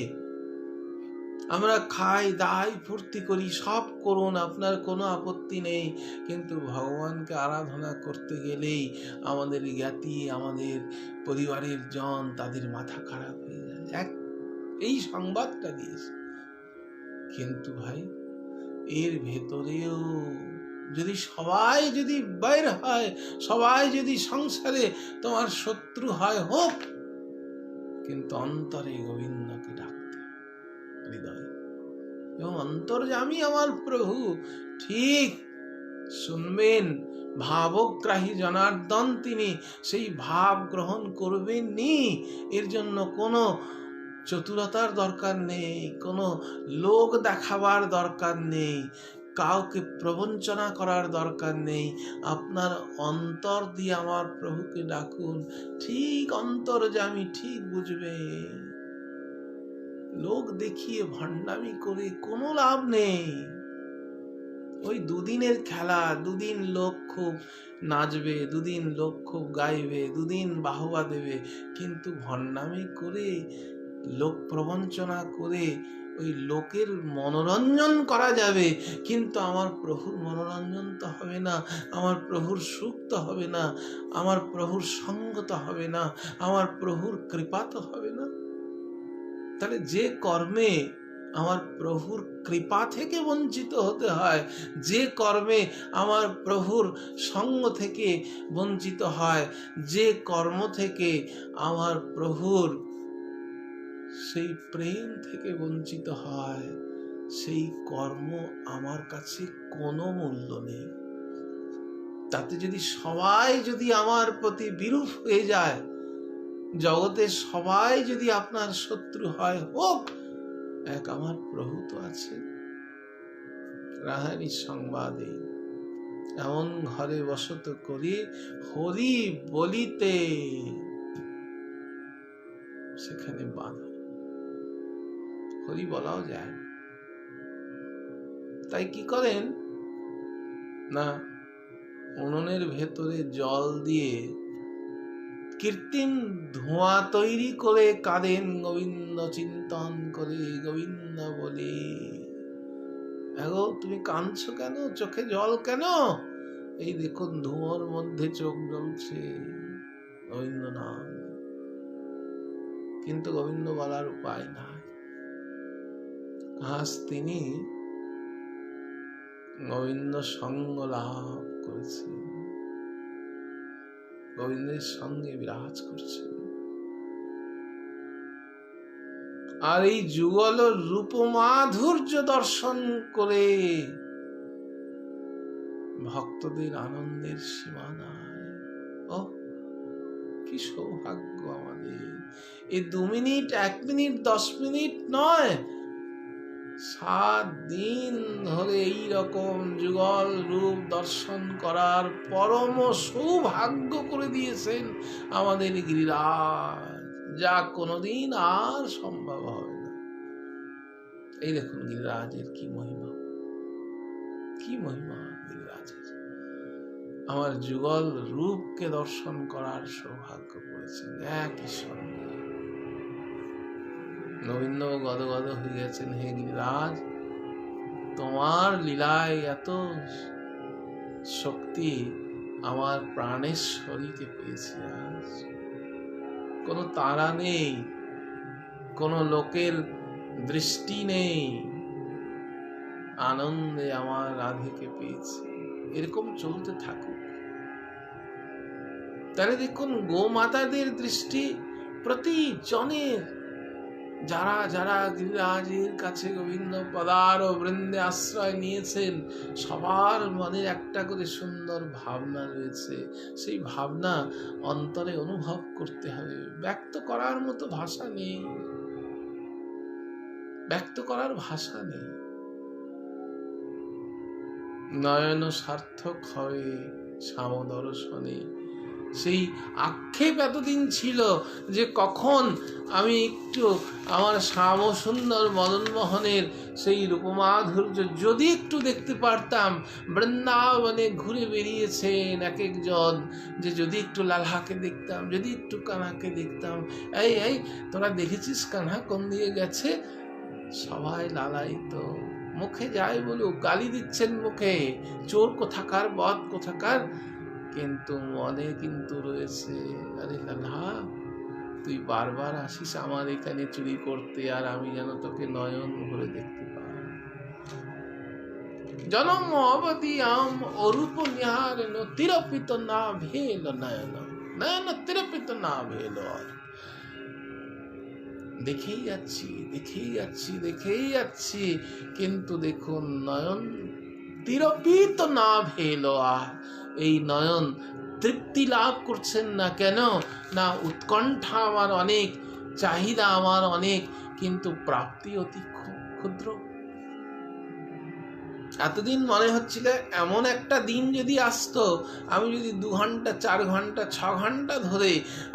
আমরা খাই দাই ফুর্তি করি, সব করুন, আপনার কোনো আপত্তি নেই, কিন্তু ভগবানকে আরাধনা করতে গেলেই আমাদের জ্ঞাতি, আমাদের পরিবারের জন, তাদের মাথা খারাপ হয়ে যায়। এই সংবাদটা দিয়েছে। কিন্তু ভাই, এর ভেতরেও যদি সবাই যদি বাইর হয়, সবাই যদি সংসারে তোমার শত্রু হয়, হোক, কিন্তু অন্তরে গোবিন্দকে ডাকতে হৃদয়, এবং অন্তর্যামী আমার প্রভু ঠিক শুনবেন। ভাবগ্রাহী জনার্দন তিনি, সেই ভাব গ্রহণ করবেননি। এর জন্য কোনো চতুরতার দরকার নেই, কোনো লোক দেখাবার দরকার নেই, কাউকে প্রবঞ্চনা করার দরকার নেই। আপনার অন্তর দিয়ে আমার প্রভুকে ডাকুন, ঠিক অন্তর্যামী ঠিক বুঝবে। লোক দেখিয়ে ভণ্ডামি করে কোনো লাভ নেই। ওই দুদিনের খেলা, দুদিন লোক খুব নাচবে, দুদিন লোক খুব গাইবে, দুদিন বাহবা দেবে, কিন্তু ভণ্ডামি করে, লোক প্রবঞ্চনা করে ওই লোকের মনোরঞ্জন করা যাবে, কিন্তু আমার প্রভুর মনোরঞ্জন তো হবে না, আমার প্রভুর সুখ তো হবে না, আমার প্রভুর সঙ্গ তো হবে না, আমার প্রভুর কৃপা তো হবে না। তাহলে যে কর্মে আমার প্রভুর কৃপা থেকে বঞ্চিত হতে হয়, যে কর্মে আমার প্রভুর সঙ্গ থেকে বঞ্চিত হয়, যে কর্ম থেকে আমার প্রভুর সেই প্রেম থেকে বঞ্চিত হয়, সেই কর্ম আমার কাছে কোনো মূল্য নেই। তাতে যদি সবাই যদি আমার প্রতি বিরূপ হয়ে যায়, জগতের সবাই যদি আপনার শত্রু হয়, হোক, এক আমার প্রভু তো আছে। রাহানি সংবাদে এমন ঘরে বসত করি হরি বলিতে, সেখানে বাধা, হরি বলাও যায় না। তাই কি করেন না, উনুনের ভেতরে জল দিয়ে কৃত্রিম ধোঁয়া তৈরি করে কাঁদেন গোবিন্দ চিন্তন করে, গোবিন্দ বলে। এগো তুমি কাঁদছো কেন, চোখে জল কেন? এই দেখুন ধোঁয়ার মধ্যে চোখ জ্বলছে, গোবিন্দ নাম। কিন্তু গোবিন্দ বলার উপায় নাই। আজ তিনি গোবিন্দ সঙ্গ লাভ করেছেন, গোবিন্দের সঙ্গে বিরাজ করছেন। আর এই যুগল রূপ মাধুর্য দর্শন করে ভক্তদের আনন্দের সীমা নাই। ও কি সৌভাগ্য আমাদের! এই 2 মিনিট, 1 মিনিট, 10 মিনিট নয়, 7 দিন ধরে এই রকম যুগল রূপ দর্শন করার পরম সৌভাগ্য করে দিয়েছেন আমাদের গিরিরাজ, যা কোনোদিন আর সম্ভব হবে না। এই দেখুন গিরিরাজের কি মহিমা, কি মহিমা গিরিরাজের। আমার যুগল রূপকে দর্শন করার সৌভাগ্য করেছেন একই সঙ্গে। গোবিন্দ গদগদ হয়ে গেছেন, হে গিরিরাজ, তোমার লীলায় এত শক্তি আমার প্রাণের শরীরে পেয়েছি। আজ কোনো তারা নেই, কোনো লোকের দৃষ্টি নেই, আনন্দে আমার রাধেকে পেয়েছি। এরকম চলতে থাকুক। তাহলে দেখুন গোমাতাদের দৃষ্টি প্রতিজনের, যারা যারা গিরিরাজের কাছে গোবিন্দ পদার ও বৃন্দে আশ্রয় নিয়েছেন, সবার মনে একটা করে সুন্দর ভাবনা রয়েছে। সেই ভাবনা অন্তরে অনুভব করতে হবে। ব্যক্ত করার মতো ভাষা নেই, ব্যক্ত করার ভাষা নেই। নয়ন সার্থক হবে শ্যাম দর্শনে। সেই আক্ষেপ এতদিন ছিল যে কখন আমি একটু আমার শ্যাম সুন্দর মদনমোহনের সেই রূপমাধুর্য যদি একটু দেখতে পারতাম। বৃন্দাবনে ঘুরে বেরিয়েছেন এক একজন, যে যদি একটু লালহাকে দেখতাম, যদি একটু কানহাকে দেখতাম। এই এই তোরা দেখেছিস কানহা কোন দিয়ে গেছে? সবাই লালায়িত, মুখে যাই বলুক গালি দিচ্ছেন মুখে, চোর কোথাকার, বদ কোথাকার, কিন্তু মনে কিন্তু রয়েছে, আরে লালা তুই বারবার আসিস আমার এখানে চুরি করতে, আর আমি যেন তোকে নয়ন ভরে দেখতে পাই। জনম অবধি আম অরূপ নিহার তিরপিত না ভেল নয়ন, নয়ন তিরপিত না ভেল। দেখেই যাচ্ছি, দেখেই যাচ্ছি, দেখেই যাচ্ছি, কিন্তু দেখুন নয়ন তিরপিত না ভেল। এই নয়ন তৃপ্তি লাভ করছেন না। কেন না? উৎকণ্ঠা আমার অনেক, চাহিদা আমার অনেক, কিন্তু প্রাপ্তি অতি ক্ষুদ্র। এতদিন মনে হচ্ছিল এমন একটা দিন যদি আসতো, আমি যদি 2 ঘন্টা 4 ঘন্টা 6 ঘন্টা ধরে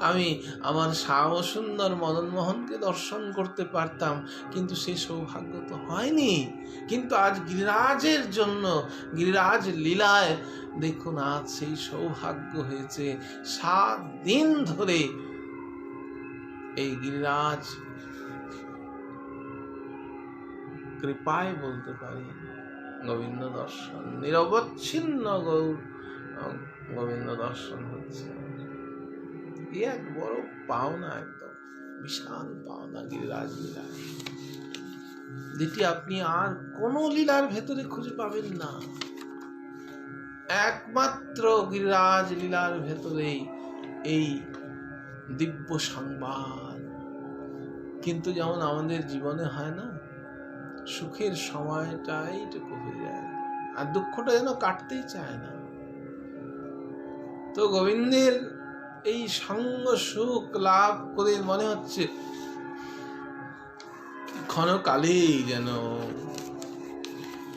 আমি আমার শ্যাম সুন্দর মদনমোহনকে দর্শন করতে পারতাম, কিন্তু সেই সৌভাগ্য তো হয়নি। কিন্তু আজ গিরিরাজের জন্য, গিরিরাজ লীলায় দেখুন আজ সেই সৌভাগ্য হয়েছে। 7 দিন ধরে এই গিরিরাজ কৃপায় বলতে পারি গোবিন্দ দর্শন, নিরবচ্ছিন্ন গোবিন্দ দর্শন হচ্ছে। এক বড় পাওনা, একদম বিশাল পাওনা গিরিরাজ লীলায়। যেটি আপনি আর কোন লীলার ভেতরে খুঁজে পাবেন না। একমাত্র গিরিরাজ লীলার ভেতরেই এই দিব্য সংবাদ। কিন্তু যেমন আমাদের জীবনে হয় না, সুখের সময়টাই টুকু হয়ে যায় আর দুঃখটা যেন কাটতেই চায় না। তো গোবিন্দের এই সঙ্গ সুখ লাভ করে মনে হচ্ছে ক্ষণকালেই যেন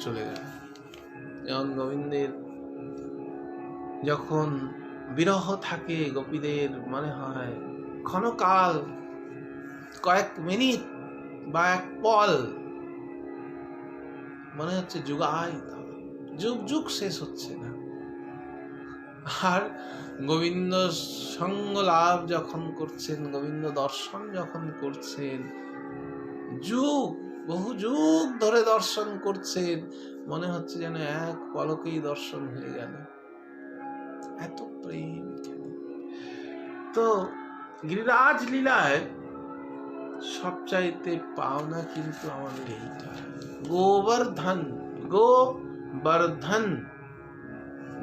চলে গেল। যেমন গোবিন্দের যখন বিরহ থাকে গোপীদের, মনে হয় ক্ষণকাল, কয়েক মিনিট বা এক পল, মনে হচ্ছে যুগায় যুগ যুগ শেষ হচ্ছে না। আর গোবিন্দ সঙ্গ লাভ যখন করছেন, গোবিন্দ দর্শন যখন করছেন, যুগ বহু যুগ ধরে দর্শন করছেন, মনে হচ্ছে যেন এক পলকেই দর্শন হয়ে গেল। এত প্রেম। তো গিরিরাজ লীলায় সবচাইতে পাওনা কিন্তু আমাদের এইটা, গোবর্ধন। গোবর্ধন,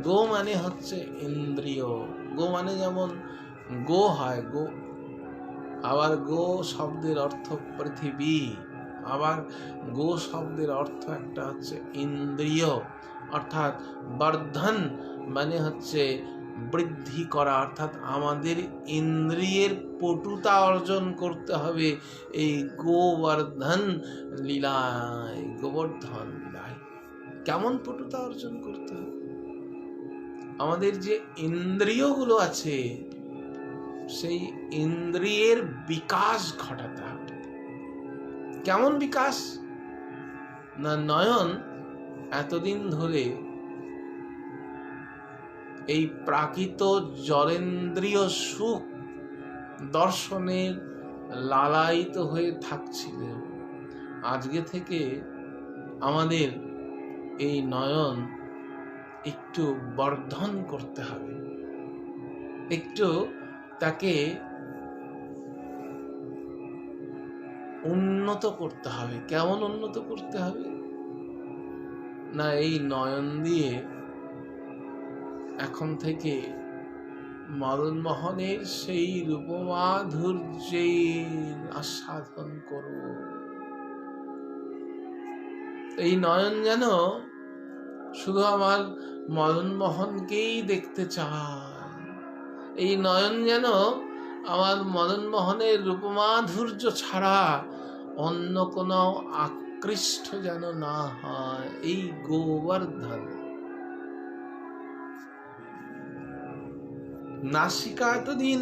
গো মানে হচ্ছে ইন্দ্রিয়। গো মানে যেমন গো হয়, গো, আবার গো শব্দের অর্থ পৃথিবী, আবার গো শব্দের অর্থ একটা হচ্ছে ইন্দ্রিয়। অর্থাৎ বর্ধন মানে হচ্ছে বৃদ্ধি করা, অর্থাৎ আমাদের ইন্দ্রিয়ের পটুতা অর্জন করতে হবে এই গোবর্ধন লীলায়। গোবর্ধন লীলায় কেমন পটুতা অর্জন করতে হবে? আমাদের যে ইন্দ্রিয়গুলো আছে সেই ইন্দ্রিয়ের বিকাশ ঘটাতে হবে। কেমন বিকাশ? না, নয়ন এতদিন ধরে এই প্রাকৃত জলেন্দ্রিয় সুখ দর্শনের লালায়িত হয়ে থাকছিলেন। আজকে থেকে আমাদের এই নয়ন একটু বর্ধন করতে হবে, একটু তাকে উন্নত করতে হবে। কেমন উন্নত করতে হবে? না, এই নয়ন দিয়ে এখন থেকে মদন মোহনের সেই রূপমাধুর্যের আস্বাদন করো। এই নয়ন যেন শুধু আমার মদন মোহনকেই দেখতে চায়, এই নয়ন যেন আমার মদন মোহনের রূপমাধুর্য ছাড়া অন্য কোনো আকৃষ্ট যেন না হয়। এই গোবর্ধন। নাসিকা এতদিন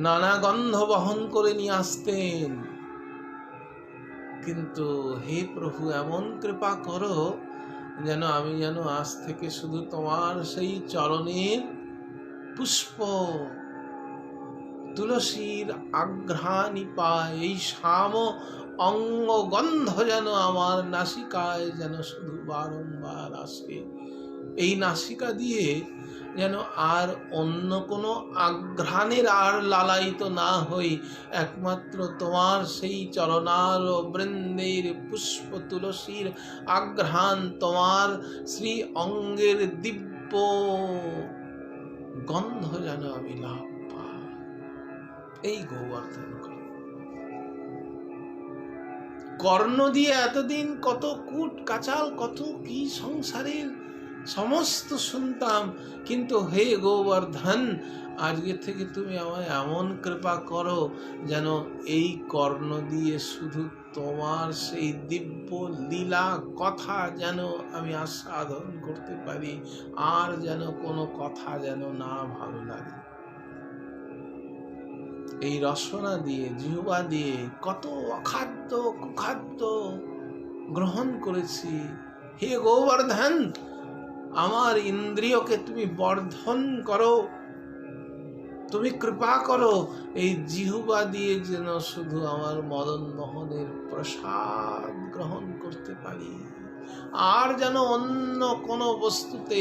নানা গন্ধ বহন করে নিয়ে আসতেন, কিন্তু হে প্রভু এমন কৃপা করো যেন আমি যেন আজ থেকে শুধু তোমার সেই চরণের পুষ্প তুলসীর আঘ্রাণই পাই। এই শ্যাম অঙ্গ গন্ধ যেন আমার নাসিকায় যেন শুধু বারংবার আসে। এই নাসিকা দিয়ে যেন আর অন্য কোনো আঘ্রাণের আর লালায়িত না হই, একমাত্র তোমার সেই চরণার বৃন্দের পুষ্প তুলসীর আঘ্রাণ, তোমার শ্রী অঙ্গের দিব্য গন্ধ যেন আমি লাভ পাই। এই গোবর্ধন কর্ণ দিয়ে এতদিন কত কূট কাচাল, কত কি সংসারের সমস্ত শুনতাম, কিন্তু হে গোবর্ধন আজকে থেকে তুমি আমায় এমন কৃপা করো যেন এই কর্ণ দিয়ে শুধু তোমার সেই দিব্য লীলা কথা যেন আমি আস্বাদন করতে পারি, আর যেন কোনো কথা যেন না ভালো লাগে। এই রসনা দিয়ে, জিহ্বা দিয়ে কত অখাদ্য কুখাদ্য গ্রহণ করেছি। হে গোবর্ধন আমার ইন্দ্রিয়কে তুমি বর্ধন করো, তুমি কৃপা করো এই জিহ্বা দিয়ে যেন শুধু আমার মদন মোহনের প্রসাদ গ্রহণ করতে পারি, আর যেন অন্য কোনো বস্তুতে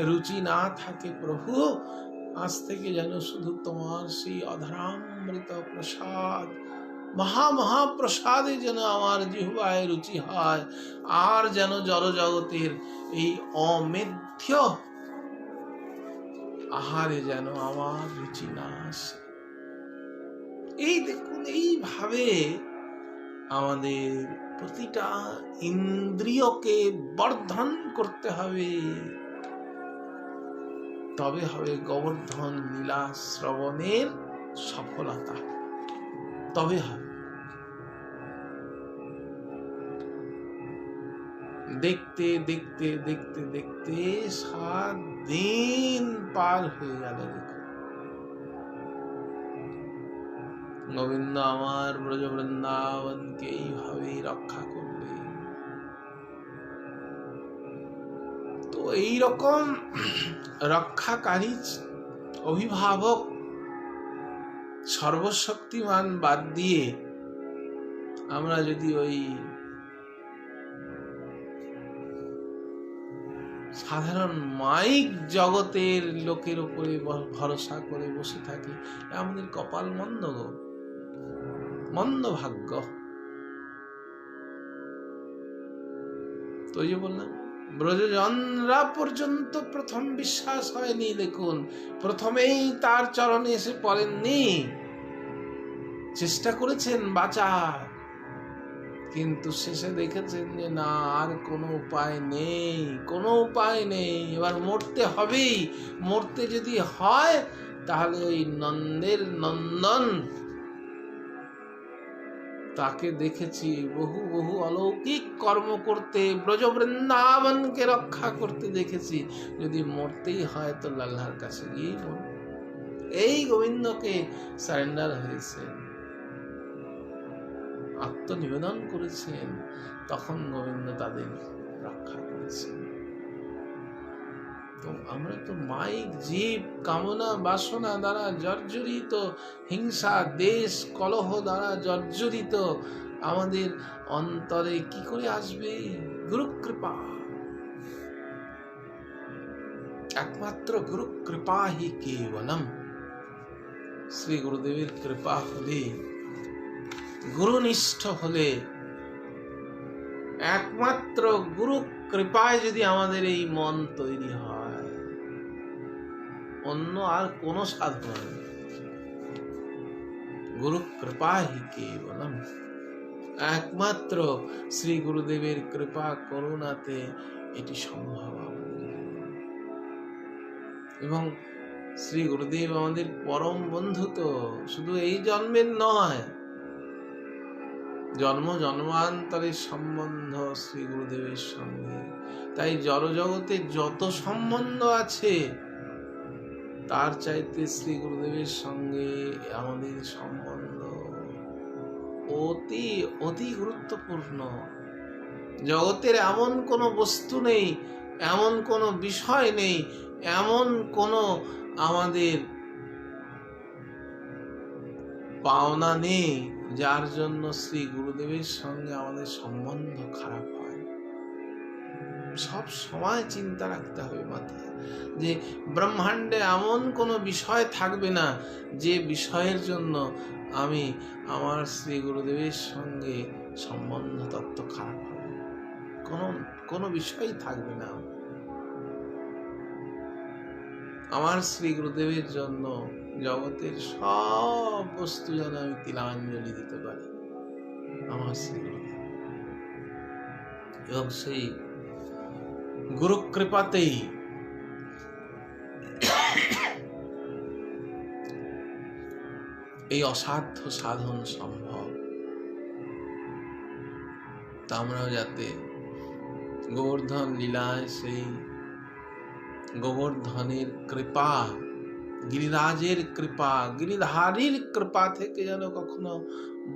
রুচি না থাকে। প্রভু আজ থেকে যেন শুধু তোমার সেই অধরামৃত প্রসাদ মহাপ্রসাদে যেন আমার জিহ্বায় রুচি হয়, আর যেন জড় জগতের এই অমেধ্য আহারে যেন আমার রুচি না আসে। এই দেখুন, এইভাবে আমাদের প্রতিটা ইন্দ্রিয়কে বর্ধন করতে হবে, তবে হবে গোবর্ধন লীলা শ্রবণের সফলতা, তবে হবে। দেখতে দেখতে দেখতে দেখতে 7 দিন পার হয়ে গেল। দেখো, গোবিন্দ আমার ব্রজ বৃন্দাবনকে এইভাবেই রক্ষা করলেন। তো এইরকম রক্ষাকারী অভিভাবক সর্বশক্তিমান বাদ দিয়ে আমরা যদি ওই সাধারণ মাইক জগতের লোকের উপরে ভরসা করে বসে থাকি, আমাদের কপাল মন্দ গো, মন্দ ভাগ্য। তো যে বললাম, ব্রজজনরা পর্যন্ত প্রথম বিশ্বাস হয়নি। দেখুন, প্রথমেই তার চরণে এসে পড়েননি, চেষ্টা করেছেন বাঁচার, কিন্তু শেষে দেখেছেন যে না, আর কোনো উপায় নেই, কোনো উপায় নেই, এবার মরতে হবেই। মরতে যদি হয় তাহলে ওই নন্দের নন্দন, তাকে দেখেছি বহু বহু অলৌকিক কর্ম করতে, ব্রজ বৃন্দাবনকে রক্ষা করতে দেখেছি। যদি মরতেই হয় তো লাল্লার কাছে গিয়েই মর। এই গোবিন্দকে সারেন্ডার হয়েছে, আত্মনিবেদন করেছেন, তখন গোবিন্দ তাদের রক্ষা করেছেন। তো আমরা তো মাইক জীব কামনা বাসনা দ্বারা জর্জরিত, হিংসা দেশ কলহ দ্বারা জর্জরিত, আমাদের অন্তরে কি করে আসবে গুরু কৃপা? একমাত্র গুরু কৃপা হি কেবলম। শ্রী গুরুদেবের কৃপা হলে, গুরুনিষ্ঠ হলে, একমাত্র গুরু কৃপায় যদি আমাদের এই মন তৈরি হয়, অন্য আর কোন সাধনা নেই। গুরু কৃপা হি কেবলম, একমাত্র শ্রী গুরুদেবের কৃপা করুণাতে এটি সম্ভব আমাদের। এবং শ্রী গুরুদেব আমাদের পরম বন্ধু, তো শুধু এই জন্মের নয়, জন্ম জন্মান্তরের সম্বন্ধ শ্রী গুরুদেবের সঙ্গে। তাই জড় জগতে যত সম্বন্ধ আছে তার চাইতে শ্রী গুরুদেবের সঙ্গে আমাদের সম্বন্ধ অতি অতি গুরুত্বপূর্ণ। জগতের এমন কোনো বস্তু নেই, এমন কোনো বিষয় নেই, এমন কোনো আমাদের পাওনা নেই যার জন্য শ্রী গুরুদেবের সঙ্গে আমাদের সম্বন্ধ খারাপ হয়। সব সময় চিন্তা রাখতে হবে মাথায় যে ব্রহ্মাণ্ডে এমন কোনো বিষয় থাকবে না যে বিষয়ের জন্য আমি আমার শ্রী গুরুদেবের সঙ্গে সম্বন্ধ তত্ত্ব খারাপ হবে। কোনো বিষয়ই থাকবে না। আমার শ্রী গুরুদেবের জন্য জগতের সব বস্তু যেন আমি তিলাঞ্জলি দিতে পারি আমার শ্রী গুরুদেব। এবং সেই গুরু কৃপাতেই এই অসাধ্য সাধন সম্ভব। তা আমরাও যাতে গোবর্ধন লীলায় সেই গোবর্ধনের কৃপা, গিরিরাজের কৃপা, গিরিধারীর কৃপা থেকে যেন কখনো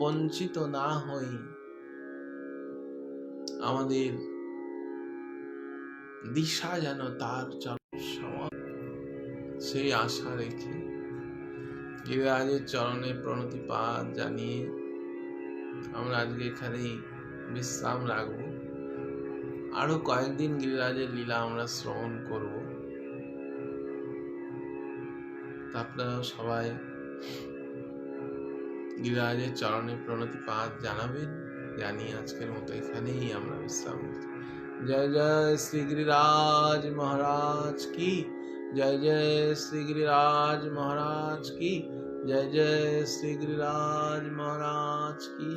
বঞ্চিত না হই। আমাদের দিশা যেন তার চরণ, সেই আশা রেখে গিরিরাজের চরণে প্রণতিপাত জানিয়ে আমরা আজকে এখানেই বিশ্রাম রাখবো। আরো কয়েকদিন গিরিরাজের লীলা আমরা শ্রবণ করব। আপনারা সবাই গিরিরাজের চরণে প্রণতি পাদ জানাবেন। জানিয়ে আজকের মতো এখানেই আমরা বিশ্রাম নিচ্ছি। জয় জয় শ্রী গিরিরাজ মহারাজ কি, জয় জয় শ্রী গিরিরাজ মহারাজ কি, জয় জয় শ্রী গিরিরাজ মহারাজ কি।